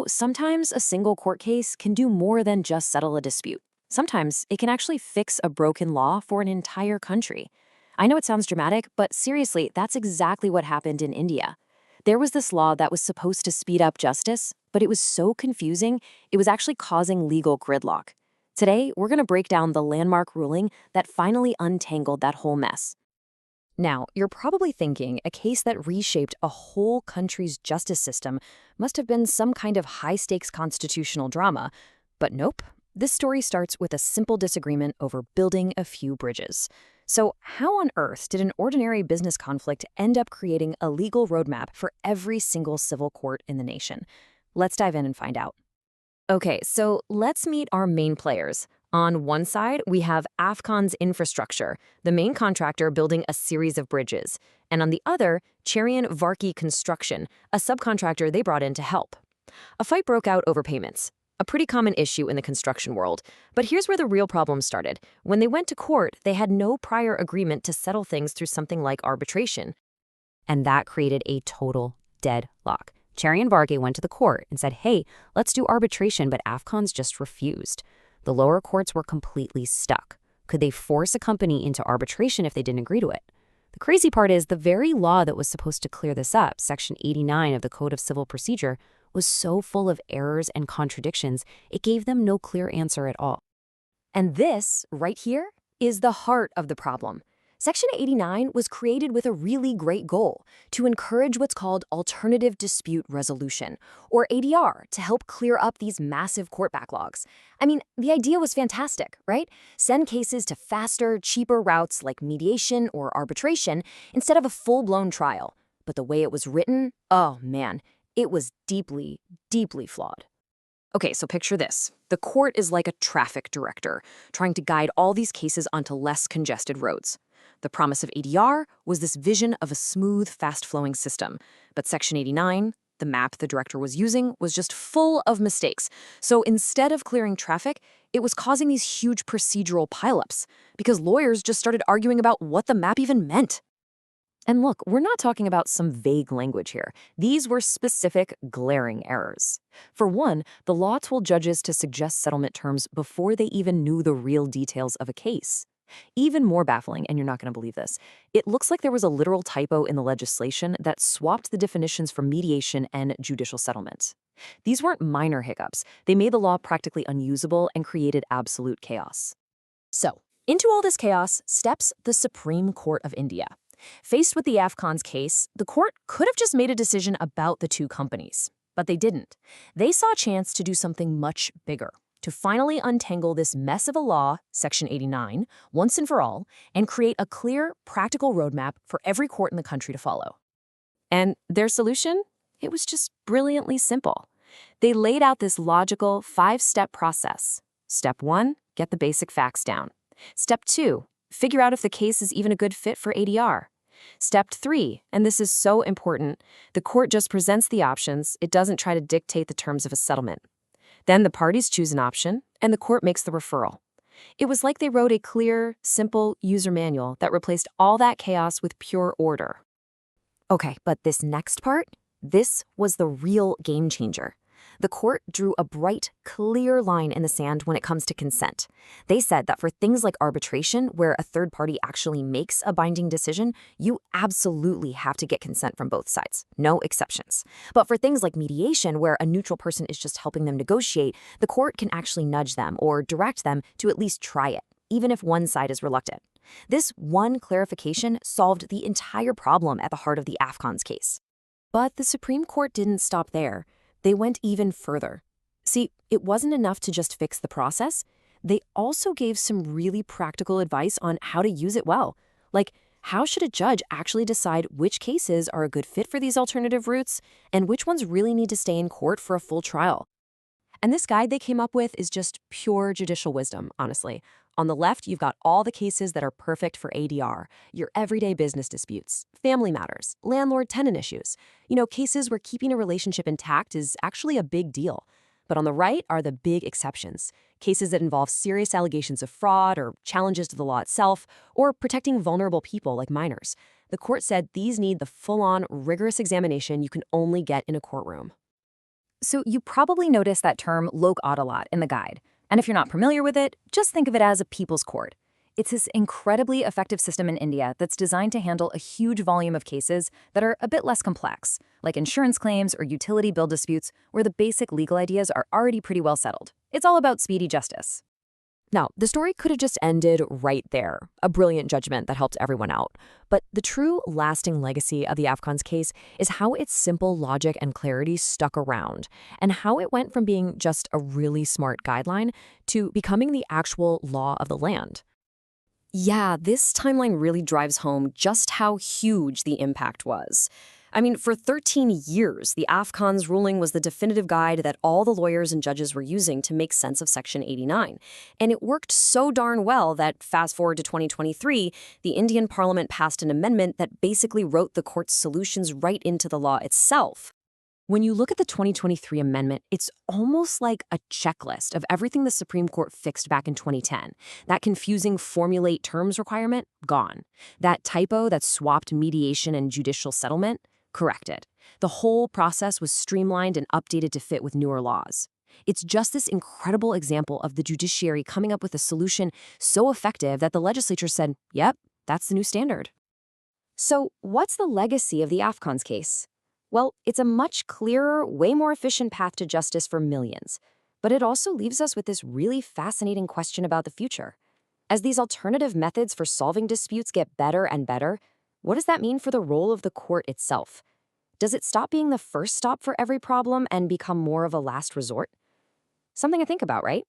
Sometimes a single court case can do more than just settle a dispute. Sometimes it can actually fix a broken law for an entire country. I know it sounds dramatic, but seriously, that's exactly what happened in India. There was this law that was supposed to speed up justice, but it was so confusing, it was actually causing legal gridlock. Today, we're going to break down the landmark ruling that finally untangled that whole mess. Now, you're probably thinking a case that reshaped a whole country's justice system must have been some kind of high-stakes constitutional drama. But nope. This story starts with a simple disagreement over building a few bridges. So how on earth did an ordinary business conflict end up creating a legal roadmap for every single civil court in the nation? Let's dive in and find out. Okay, so let's meet our main players. On one side, we have Afcons Infrastructure, the main contractor building a series of bridges. And on the other, Cherian Varkey Construction, a subcontractor they brought in to help. A fight broke out over payments, a pretty common issue in the construction world. But here's where the real problem started. When they went to court, they had no prior agreement to settle things through something like arbitration. And that created a total deadlock. Cherian Varkey went to the court and said, hey, let's do arbitration, but Afcons just refused. The lower courts were completely stuck. Could they force a company into arbitration if they didn't agree to it? The crazy part is the very law that was supposed to clear this up, Section 89 of the Code of Civil Procedure, was so full of errors and contradictions, it gave them no clear answer at all. And this, right here, is the heart of the problem. Section 89 was created with a really great goal, to encourage what's called alternative dispute resolution, or ADR, to help clear up these massive court backlogs. I mean, the idea was fantastic, right? Send cases to faster, cheaper routes like mediation or arbitration instead of a full-blown trial. But the way it was written, oh man, it was deeply, deeply flawed. Okay, so picture this. The court is like a traffic director, trying to guide all these cases onto less congested roads. The promise of ADR was this vision of a smooth, fast-flowing system. But Section 89, the map the director was using, was just full of mistakes. So instead of clearing traffic, it was causing these huge procedural pileups, because lawyers just started arguing about what the map even meant. And look, we're not talking about some vague language here. These were specific, glaring errors. For one, the law told judges to suggest settlement terms before they even knew the real details of a case. Even more baffling, and you're not going to believe this, it looks like there was a literal typo in the legislation that swapped the definitions for mediation and judicial settlement. These weren't minor hiccups. They made the law practically unusable and created absolute chaos. So, into all this chaos steps the Supreme Court of India. Faced with the Afcons case, the court could have just made a decision about the two companies. But they didn't. They saw a chance to do something much bigger, to finally untangle this mess of a law, Section 89, once and for all, and create a clear, practical roadmap for every court in the country to follow. And their solution? It was just brilliantly simple. They laid out this logical, 5-step process. Step 1, get the basic facts down. Step 2, figure out if the case is even a good fit for ADR. Step 3, and this is so important, the court just presents the options, it doesn't try to dictate the terms of a settlement. Then the parties choose an option, and the court makes the referral. It was like they wrote a clear, simple user manual that replaced all that chaos with pure order. Okay, but this next part, this was the real game changer. The court drew a bright, clear line in the sand when it comes to consent. They said that for things like arbitration, where a third party actually makes a binding decision, you absolutely have to get consent from both sides. No exceptions. But for things like mediation, where a neutral person is just helping them negotiate, the court can actually nudge them or direct them to at least try it, even if one side is reluctant. This one clarification solved the entire problem at the heart of the Afcons case. But the Supreme Court didn't stop there. They went even further. See, it wasn't enough to just fix the process. They also gave some really practical advice on how to use it well. Like, how should a judge actually decide which cases are a good fit for these alternative routes and which ones really need to stay in court for a full trial? And this guide they came up with is just pure judicial wisdom, honestly. On the left, you've got all the cases that are perfect for ADR, your everyday business disputes, family matters, landlord-tenant issues. Cases where keeping a relationship intact is actually a big deal. But on the right are the big exceptions, cases that involve serious allegations of fraud or challenges to the law itself, or protecting vulnerable people like minors. The court said these need the full-on, rigorous examination you can only get in a courtroom. So you probably noticed that term Lok Adalat in the guide. And if you're not familiar with it, just think of it as a people's court. It's this incredibly effective system in India that's designed to handle a huge volume of cases that are a bit less complex, like insurance claims or utility bill disputes where the basic legal ideas are already pretty well settled. It's all about speedy justice. Now, the story could have just ended right there, a brilliant judgment that helped everyone out. But the true lasting legacy of the Afcons case is how its simple logic and clarity stuck around, and how it went from being just a really smart guideline to becoming the actual law of the land. Yeah, this timeline really drives home just how huge the impact was. I mean, for 13 years, the Afcons ruling was the definitive guide that all the lawyers and judges were using to make sense of Section 89. And it worked so darn well that, fast forward to 2023, the Indian Parliament passed an amendment that basically wrote the court's solutions right into the law itself. When you look at the 2023 amendment, it's almost like a checklist of everything the Supreme Court fixed back in 2010. That confusing formulate terms requirement, gone. That typo that swapped mediation and judicial settlement, corrected. The whole process was streamlined and updated to fit with newer laws. It's just this incredible example of the judiciary coming up with a solution so effective that the legislature said, yep, that's the new standard. So what's the legacy of the Afcons case? Well, it's a much clearer, way more efficient path to justice for millions. But it also leaves us with this really fascinating question about the future. As these alternative methods for solving disputes get better and better, what does that mean for the role of the court itself? Does it stop being the first stop for every problem and become more of a last resort? Something to think about, right?